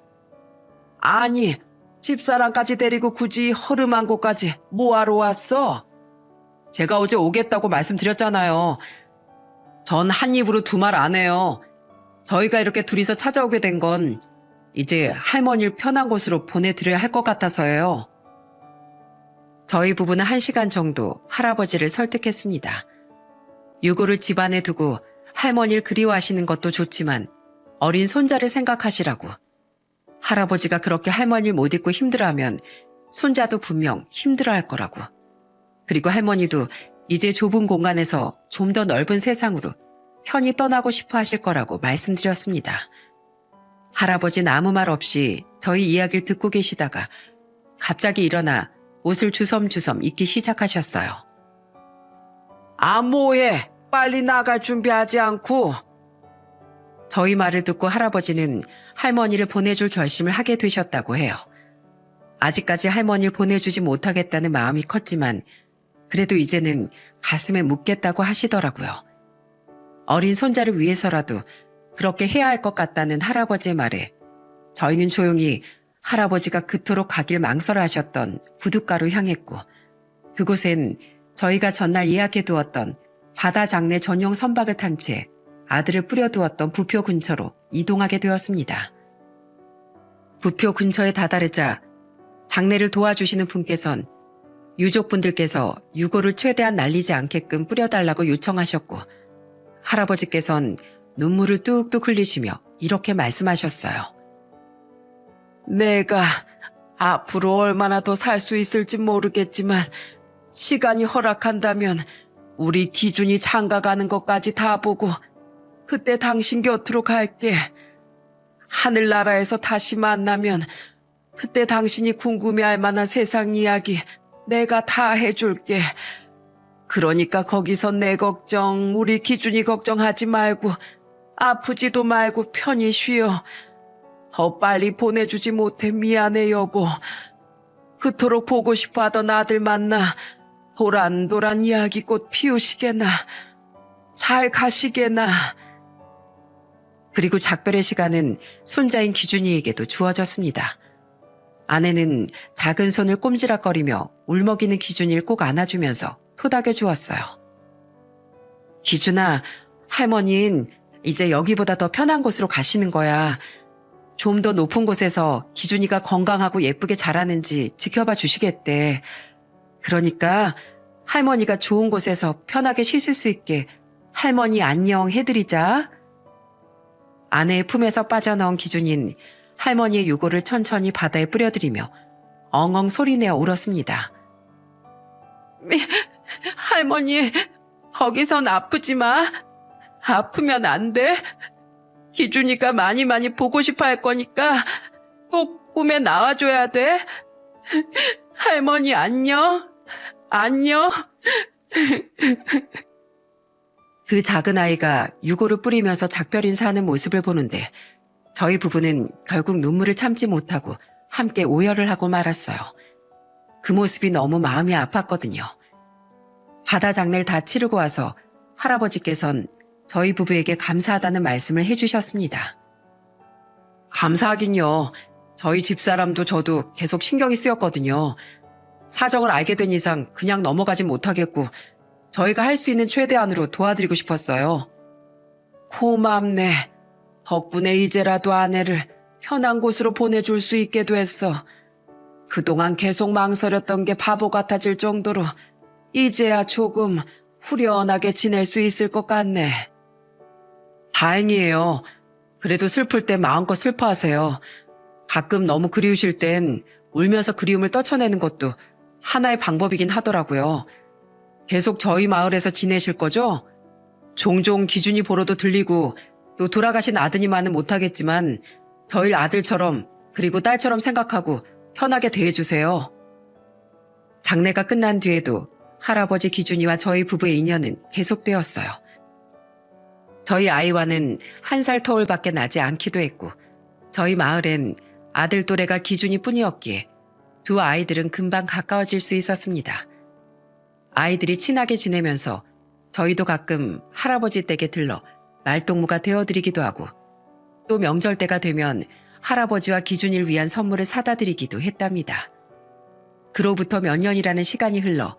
아니, 집사람까지 데리고 굳이 허름한 곳까지 뭐하러 왔어? 제가 어제 오겠다고 말씀드렸잖아요. 전 한 입으로 두 말 안 해요. 저희가 이렇게 둘이서 찾아오게 된 건 이제 할머니를 편한 곳으로 보내드려야 할 것 같아서예요. 저희 부부는 1시간 정도 할아버지를 설득했습니다. 유고를 집안에 두고 할머니를 그리워하시는 것도 좋지만 어린 손자를 생각하시라고. 할아버지가 그렇게 할머니를 못 잊고 힘들어하면 손자도 분명 힘들어할 거라고. 그리고 할머니도 이제 좁은 공간에서 좀 더 넓은 세상으로 편히 떠나고 싶어 하실 거라고 말씀드렸습니다. 할아버지는 아무 말 없이 저희 이야기를 듣고 계시다가 갑자기 일어나 옷을 주섬주섬 입기 시작하셨어요. 아, 뭐해? 빨리 나갈 준비하지 않고. 저희 말을 듣고 할아버지는 할머니를 보내줄 결심을 하게 되셨다고 해요. 아직까지 할머니를 보내주지 못하겠다는 마음이 컸지만 그래도 이제는 가슴에 묻겠다고 하시더라고요. 어린 손자를 위해서라도 그렇게 해야 할 것 같다는 할아버지의 말에 저희는 조용히 할아버지가 그토록 가길 망설여하셨던 부둣가로 향했고 그곳엔 저희가 전날 예약해두었던 바다 장례 전용 선박을 탄 채 아들을 뿌려두었던 부표 근처로 이동하게 되었습니다. 부표 근처에 다다르자 장례를 도와주시는 분께선 유족분들께서 유골을 최대한 날리지 않게끔 뿌려달라고 요청하셨고 할아버지께선 눈물을 뚝뚝 흘리시며 이렇게 말씀하셨어요. 내가 앞으로 얼마나 더 살 수 있을지 모르겠지만 시간이 허락한다면 우리 기준이 장가 가는 것까지 다 보고 그때 당신 곁으로 갈게. 하늘나라에서 다시 만나면 그때 당신이 궁금해할 만한 세상 이야기 내가 다 해줄게. 그러니까 거기서 내 걱정, 우리 기준이 걱정하지 말고 아프지도 말고 편히 쉬어. 더 빨리 보내주지 못해 미안해 여보. 그토록 보고 싶어 하던 아들 만나 도란도란 이야기꽃 피우시게나. 잘 가시게나. 그리고 작별의 시간은 손자인 기준이에게도 주어졌습니다. 아내는 작은 손을 꼼지락거리며 울먹이는 기준이를 꼭 안아주면서 토닥여 주었어요. 기준아, 할머니는 이제 여기보다 더 편한 곳으로 가시는 거야. 좀 더 높은 곳에서 기준이가 건강하고 예쁘게 자라는지 지켜봐 주시겠대. 그러니까 할머니가 좋은 곳에서 편하게 쉬실 수 있게 할머니 안녕 해드리자. 아내의 품에서 빠져나온 기준인 할머니의 유골을 천천히 바다에 뿌려들이며 엉엉 소리내어 울었습니다. 할머니, 거기선 아프지 마. 아프면 안 돼. 기준이가 많이 보고 싶어 할 거니까 꼭 꿈에 나와줘야 돼. 할머니 안녕. 안녕. 그 작은 아이가 유골을 뿌리면서 작별 인사하는 모습을 보는데 저희 부부는 결국 눈물을 참지 못하고 함께 오열을 하고 말았어요. 그 모습이 너무 마음이 아팠거든요. 바다 장례를 다 치르고 와서 할아버지께선 저희 부부에게 감사하다는 말씀을 해주셨습니다. 감사하긴요. 저희 집사람도 저도 계속 신경이 쓰였거든요. 사정을 알게 된 이상 그냥 넘어가진 못하겠고 저희가 할 수 있는 최대한으로 도와드리고 싶었어요. 고맙네. 덕분에 이제라도 아내를 편한 곳으로 보내줄 수 있게 됐어. 그동안 계속 망설였던 게 바보 같아질 정도로 이제야 조금 후련하게 지낼 수 있을 것 같네. 다행이에요. 그래도 슬플 때 마음껏 슬퍼하세요. 가끔 너무 그리우실 땐 울면서 그리움을 떨쳐내는 것도 하나의 방법이긴 하더라고요. 계속 저희 마을에서 지내실 거죠? 종종 기준이 보러도 들리고 또 돌아가신 아드님만은 못하겠지만 저희 아들처럼 그리고 딸처럼 생각하고 편하게 대해주세요. 장례가 끝난 뒤에도 할아버지 기준이와 저희 부부의 인연은 계속되었어요. 저희 아이와는 1살 터울밖에 나지 않기도 했고 저희 마을엔 아들 또래가 기준이 뿐이었기에 두 아이들은 금방 가까워질 수 있었습니다. 아이들이 친하게 지내면서 저희도 가끔 할아버지 댁에 들러 말동무가 되어드리기도 하고 또 명절 때가 되면 할아버지와 기준이를 위한 선물을 사다 드리기도 했답니다. 그로부터 몇 년이라는 시간이 흘러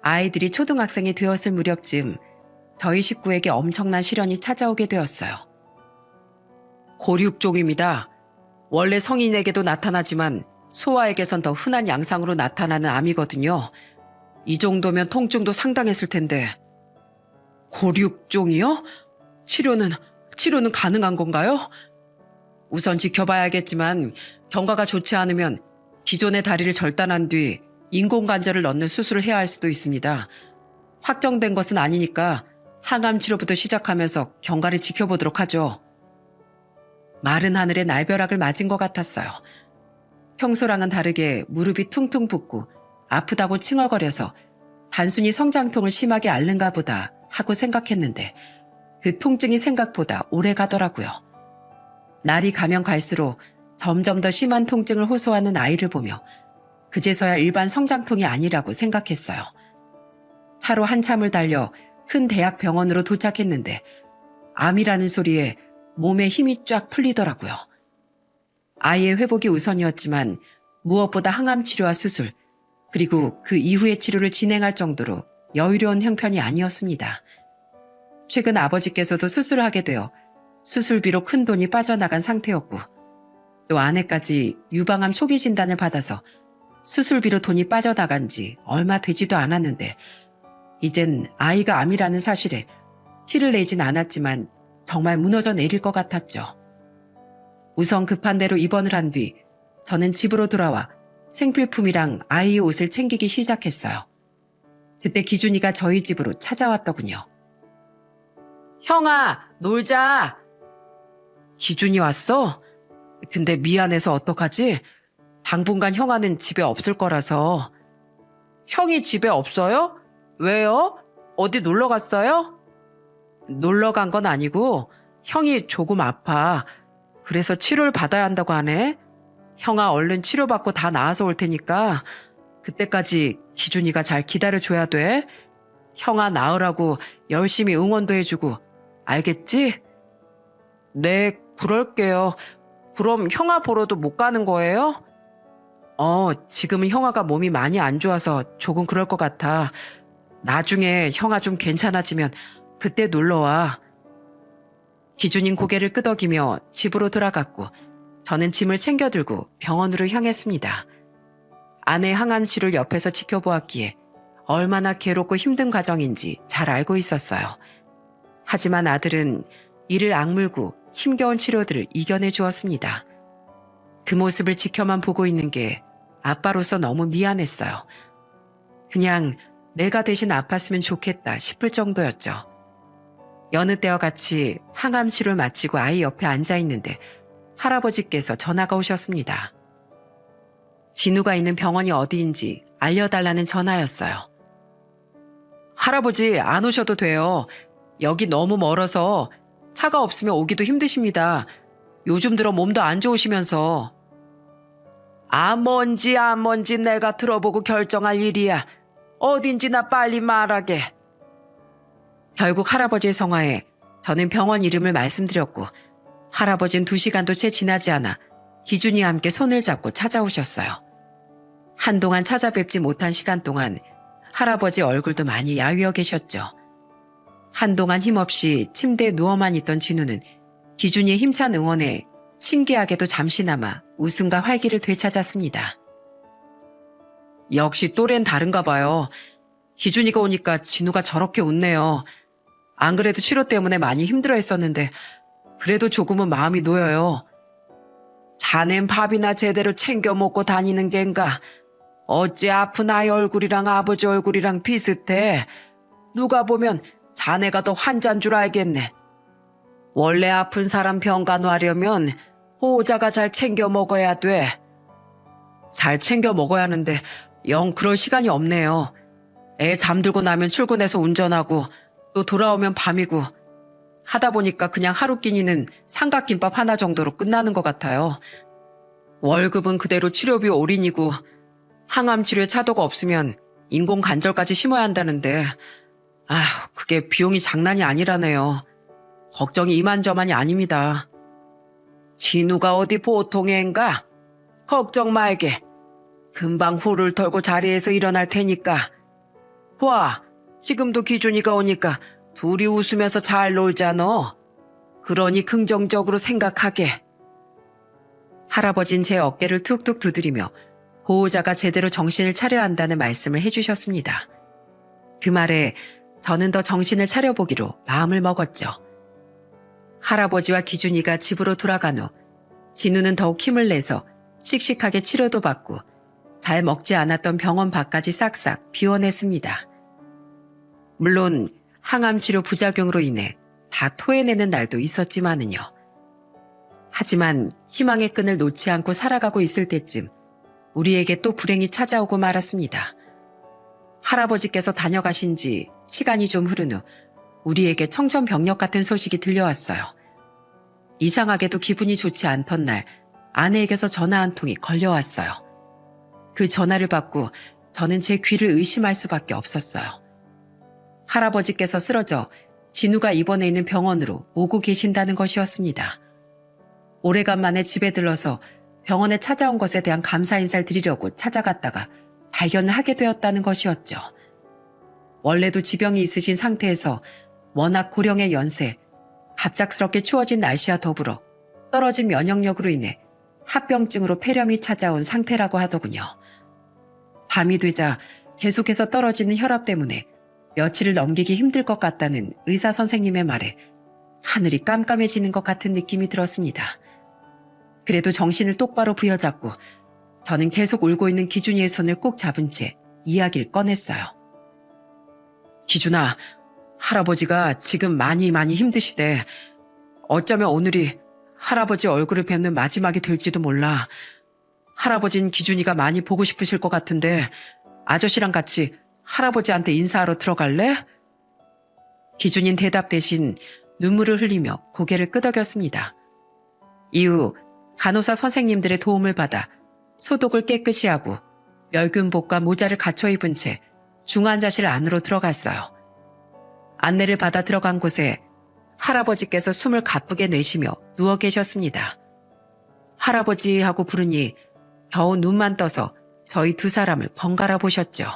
아이들이 초등학생이 되었을 무렵쯤 저희 식구에게 엄청난 시련이 찾아오게 되었어요. 고륙종입니다. 원래 성인에게도 나타나지만 소아에게선 더 흔한 양상으로 나타나는 암이거든요. 이 정도면 통증도 상당했을 텐데. 고륙종이요? 치료는 가능한 건가요? 우선 지켜봐야겠지만 경과가 좋지 않으면 기존의 다리를 절단한 뒤 인공관절을 넣는 수술을 해야 할 수도 있습니다. 확정된 것은 아니니까 항암 치료부터 시작하면서 경과를 지켜보도록 하죠. 마른 하늘에 날벼락을 맞은 것 같았어요. 평소랑은 다르게 무릎이 퉁퉁 붓고 아프다고 칭얼거려서 단순히 성장통을 심하게 앓는가 보다 하고 생각했는데 그 통증이 생각보다 오래 가더라고요. 날이 가면 갈수록 점점 더 심한 통증을 호소하는 아이를 보며 그제서야 일반 성장통이 아니라고 생각했어요. 차로 한참을 달려 큰 대학 병원으로 도착했는데 암이라는 소리에 몸에 힘이 쫙 풀리더라고요. 아이의 회복이 우선이었지만 무엇보다 항암 치료와 수술, 그리고 그 이후의 치료를 진행할 정도로 여유로운 형편이 아니었습니다. 최근 아버지께서도 수술을 하게 되어 수술비로 큰 돈이 빠져나간 상태였고 또 아내까지 유방암 초기 진단을 받아서 수술비로 돈이 빠져나간 지 얼마 되지도 않았는데 이젠 아이가 암이라는 사실에 티를 내진 않았지만 정말 무너져 내릴 것 같았죠. 우선 급한 대로 입원을 한 뒤 저는 집으로 돌아와 생필품이랑 아이 옷을 챙기기 시작했어요. 그때 기준이가 저희 집으로 찾아왔더군요. 형아, 놀자. 기준이 왔어? 근데 미안해서 어떡하지? 당분간 형아는 집에 없을 거라서. 형이 집에 없어요? 왜요? 어디 놀러 갔어요? 놀러 간 건 아니고 형이 조금 아파. 그래서 치료를 받아야 한다고 하네. 형아 얼른 치료받고 다 나아서 올 테니까 그때까지 기준이가 잘 기다려줘야 돼. 형아 나으라고 열심히 응원도 해주고 알겠지? 네, 그럴게요. 그럼 형아 보러도 못 가는 거예요? 지금은 형아가 몸이 많이 안 좋아서 조금 그럴 것 같아. 나중에 형아 좀 괜찮아지면 그때 놀러와. 기준인 고개를 끄덕이며 집으로 돌아갔고 저는 짐을 챙겨 들고 병원으로 향했습니다. 아내 항암 치료를 옆에서 지켜보았기에 얼마나 괴롭고 힘든 과정인지 잘 알고 있었어요. 하지만 아들은 이를 악물고 힘겨운 치료들을 이겨내 주었습니다. 그 모습을 지켜만 보고 있는 게 아빠로서 너무 미안했어요. 그냥 내가 대신 아팠으면 좋겠다 싶을 정도였죠. 여느 때와 같이 항암 치료를 마치고 아이 옆에 앉아 있는데 할아버지께서 전화가 오셨습니다. 진우가 있는 병원이 어디인지 알려달라는 전화였어요. 할아버지 안 오셔도 돼요. 여기 너무 멀어서 차가 없으면 오기도 힘드십니다. 요즘 들어 몸도 안 좋으시면서. 안 뭔지 내가 들어보고 결정할 일이야. 어딘지나 빨리 말하게. 결국 할아버지의 성화에 저는 병원 이름을 말씀드렸고 할아버지는 2시간도 채 지나지 않아 기준이와 함께 손을 잡고 찾아오셨어요. 한동안 찾아뵙지 못한 시간 동안 할아버지 얼굴도 많이 야위어 계셨죠. 한동안 힘없이 침대에 누워만 있던 진우는 기준이의 힘찬 응원에 신기하게도 잠시나마 웃음과 활기를 되찾았습니다. 역시 또래는 다른가 봐요. 기준이가 오니까 진우가 저렇게 웃네요. 안 그래도 치료 때문에 많이 힘들어 했었는데 그래도 조금은 마음이 놓여요. 자넨 밥이나 제대로 챙겨 먹고 다니는 겐가? 어째 아픈 아이 얼굴이랑 아버지 얼굴이랑 비슷해. 누가 보면 자네가 더 환자인 줄 알겠네. 원래 아픈 사람 병간호하려면 호자가 잘 챙겨 먹어야 돼. 잘 챙겨 먹어야 하는데 영 그럴 시간이 없네요. 애 잠들고 나면 출근해서 운전하고 또 돌아오면 밤이고 하다 보니까 그냥 하루 끼니는 삼각김밥 하나 정도로 끝나는 것 같아요. 월급은 그대로 치료비 올인이고 항암 치료에 차도가 없으면 인공 관절까지 심어야 한다는데 그게 비용이 장난이 아니라네요. 걱정이 이만저만이 아닙니다. 진우가 어디 보통 애인가? 걱정 말게. 금방 후를 털고 자리에서 일어날 테니까. 와, 지금도 기준이가 오니까 둘이 웃으면서 잘 놀잖아. 그러니 긍정적으로 생각하게. 할아버진 제 어깨를 툭툭 두드리며 보호자가 제대로 정신을 차려야 한다는 말씀을 해주셨습니다. 그 말에 저는 더 정신을 차려보기로 마음을 먹었죠. 할아버지와 기준이가 집으로 돌아간 후 진우는 더욱 힘을 내서 씩씩하게 치료도 받고 잘 먹지 않았던 병원 밥까지 싹싹 비워냈습니다. 물론 항암 치료 부작용으로 인해 다 토해내는 날도 있었지만은요. 하지만 희망의 끈을 놓지 않고 살아가고 있을 때쯤 우리에게 또 불행이 찾아오고 말았습니다. 할아버지께서 다녀가신 지 시간이 좀 흐른 후 우리에게 청천벽력 같은 소식이 들려왔어요. 이상하게도 기분이 좋지 않던 날 아내에게서 전화 한 통이 걸려왔어요. 그 전화를 받고 저는 제 귀를 의심할 수밖에 없었어요. 할아버지께서 쓰러져 진우가 입원해 있는 병원으로 오고 계신다는 것이었습니다. 오래간만에 집에 들러서 병원에 찾아온 것에 대한 감사 인사를 드리려고 찾아갔다가 발견을 하게 되었다는 것이었죠. 원래도 지병이 있으신 상태에서 워낙 고령의 연세, 갑작스럽게 추워진 날씨와 더불어 떨어진 면역력으로 인해 합병증으로 폐렴이 찾아온 상태라고 하더군요. 밤이 되자 계속해서 떨어지는 혈압 때문에 며칠을 넘기기 힘들 것 같다는 의사 선생님의 말에 하늘이 깜깜해지는 것 같은 느낌이 들었습니다. 그래도 정신을 똑바로 부여잡고 저는 계속 울고 있는 기준이의 손을 꼭 잡은 채 이야기를 꺼냈어요. 기준아, 할아버지가 지금 많이 힘드시대. 어쩌면 오늘이 할아버지 얼굴을 뵙는 마지막이 될지도 몰라. 할아버진 기준이가 많이 보고 싶으실 것 같은데 아저씨랑 같이 할아버지한테 인사하러 들어갈래? 기준인 대답 대신 눈물을 흘리며 고개를 끄덕였습니다. 이후 간호사 선생님들의 도움을 받아 소독을 깨끗이 하고 멸균복과 모자를 갖춰 입은 채 중환자실 안으로 들어갔어요. 안내를 받아 들어간 곳에 할아버지께서 숨을 가쁘게 내쉬며 누워 계셨습니다. 할아버지 하고 부르니 겨우 눈만 떠서 저희 두 사람을 번갈아 보셨죠.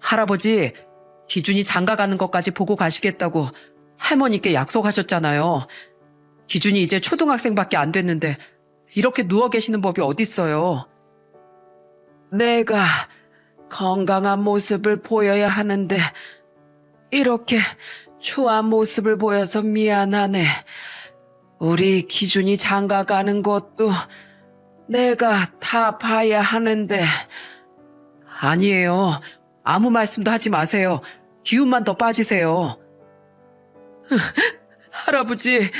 할아버지, 기준이 장가 가는 것까지 보고 가시겠다고 할머니께 약속하셨잖아요. 기준이 이제 초등학생밖에 안 됐는데 이렇게 누워 계시는 법이 어딨어요. 내가 건강한 모습을 보여야 하는데 이렇게 추한 모습을 보여서 미안하네. 우리 기준이 장가 가는 것도 내가 다 봐야 하는데. 아니에요. 아무 말씀도 하지 마세요. 기운만 더 빠지세요. 할아버지,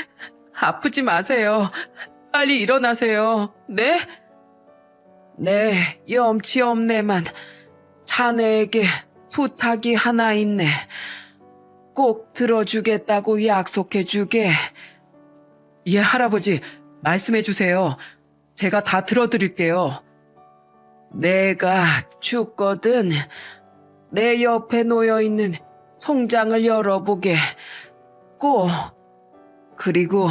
아프지 마세요. 빨리 일어나세요. 네? 네, 염치 없네만 자네에게 부탁이 하나 있네. 꼭 들어주겠다고 약속해주게. 예, 할아버지, 말씀해주세요. 제가 다 들어드릴게요. 내가 죽거든 내 옆에 놓여있는 통장을 열어보게. 꼭. 그리고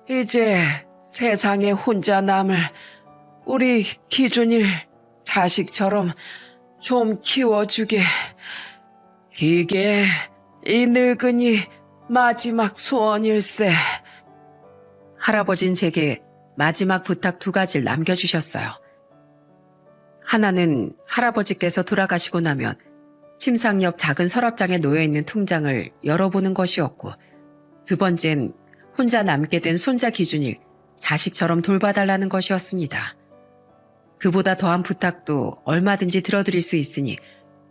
이제 세상에 혼자 남을 우리 기준일 자식처럼 좀 키워주게. 이게 이 늙은이 마지막 소원일세. 할아버진 제게 마지막 부탁 두 가지를 남겨주셨어요. 하나는 할아버지께서 돌아가시고 나면 침상 옆 작은 서랍장에 놓여있는 통장을 열어보는 것이었고, 두 번째는 혼자 남게 된 손자 기준일 자식처럼 돌봐달라는 것이었습니다. 그보다 더한 부탁도 얼마든지 들어드릴 수 있으니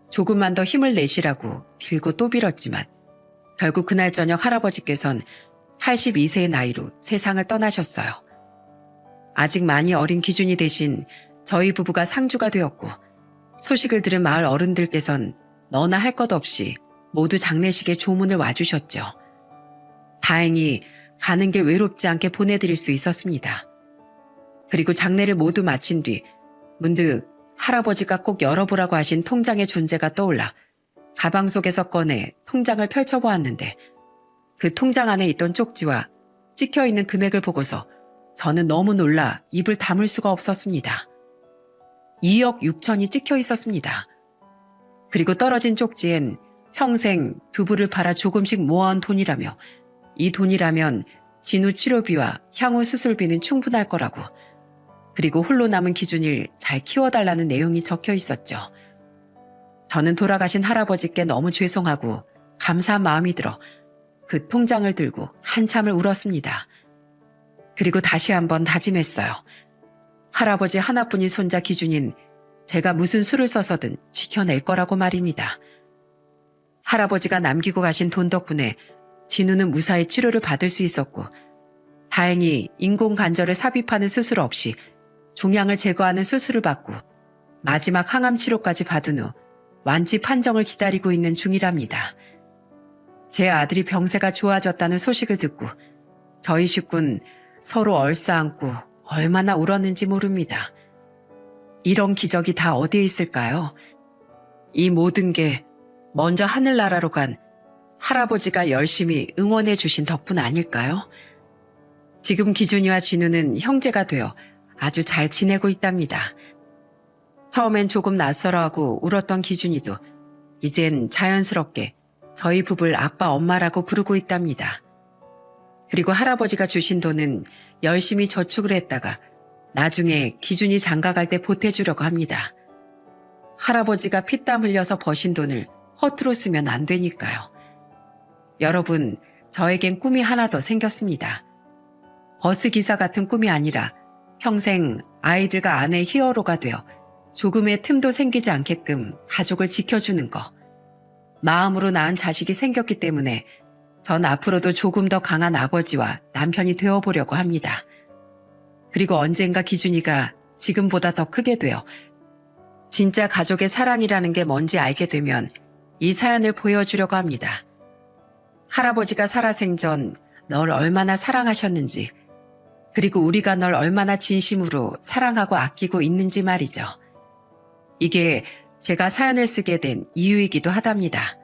조금만 더 힘을 내시라고 빌고 또 빌었지만 결국 그날 저녁 할아버지께선 82세의 나이로 세상을 떠나셨어요. 아직 많이 어린 기준이 대신 저희 부부가 상주가 되었고, 소식을 들은 마을 어른들께선 너나 할 것 없이 모두 장례식에 조문을 와주셨죠. 다행히 가는 길 외롭지 않게 보내드릴 수 있었습니다. 그리고 장례를 모두 마친 뒤 문득 할아버지가 꼭 열어보라고 하신 통장의 존재가 떠올라 가방 속에서 꺼내 통장을 펼쳐보았는데, 그 통장 안에 있던 쪽지와 찍혀있는 금액을 보고서 저는 너무 놀라 입을 다물 수가 없었습니다. 2억 6천이 찍혀 있었습니다. 그리고 떨어진 쪽지엔 평생 두부를 팔아 조금씩 모아온 돈이라며, 이 돈이라면 진우 치료비와 향후 수술비는 충분할 거라고, 그리고 홀로 남은 기준일 잘 키워달라는 내용이 적혀 있었죠. 저는 돌아가신 할아버지께 너무 죄송하고 감사한 마음이 들어 그 통장을 들고 한참을 울었습니다. 그리고 다시 한번 다짐했어요. 할아버지 하나뿐인 손자 기준인 제가 무슨 수를 써서든 지켜낼 거라고 말입니다. 할아버지가 남기고 가신 돈 덕분에 진우는 무사히 치료를 받을 수 있었고, 다행히 인공관절을 삽입하는 수술 없이 종양을 제거하는 수술을 받고 마지막 항암 치료까지 받은 후 완치 판정을 기다리고 있는 중이랍니다. 제 아들이 병세가 좋아졌다는 소식을 듣고 저희 식구는 서로 얼싸안고 얼마나 울었는지 모릅니다. 이런 기적이 다 어디에 있을까요? 이 모든 게 먼저 하늘나라로 간 할아버지가 열심히 응원해 주신 덕분 아닐까요? 지금 기준이와 진우는 형제가 되어 아주 잘 지내고 있답니다. 처음엔 조금 낯설어하고 울었던 기준이도 이젠 자연스럽게 저희 부부를 아빠 엄마라고 부르고 있답니다. 그리고 할아버지가 주신 돈은 열심히 저축을 했다가 나중에 기준이 장가갈 때 보태주려고 합니다. 할아버지가 피땀 흘려서 버신 돈을 허투루 쓰면 안 되니까요. 여러분, 저에겐 꿈이 하나 더 생겼습니다. 버스기사 같은 꿈이 아니라 평생 아이들과 아내의 히어로가 되어 조금의 틈도 생기지 않게끔 가족을 지켜주는 거. 마음으로 낳은 자식이 생겼기 때문에 전 앞으로도 조금 더 강한 아버지와 남편이 되어보려고 합니다. 그리고 언젠가 기준이가 지금보다 더 크게 되어 진짜 가족의 사랑이라는 게 뭔지 알게 되면 이 사연을 보여주려고 합니다. 할아버지가 살아생전 널 얼마나 사랑하셨는지, 그리고 우리가 널 얼마나 진심으로 사랑하고 아끼고 있는지 말이죠. 이게 제가 사연을 쓰게 된 이유이기도 하답니다.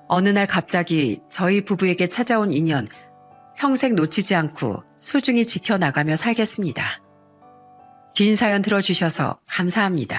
어느 날 갑자기 저희 부부에게 찾아온 인연, 평생 놓치지 않고 소중히 지켜나가며 살겠습니다. 긴 사연 들어주셔서 감사합니다.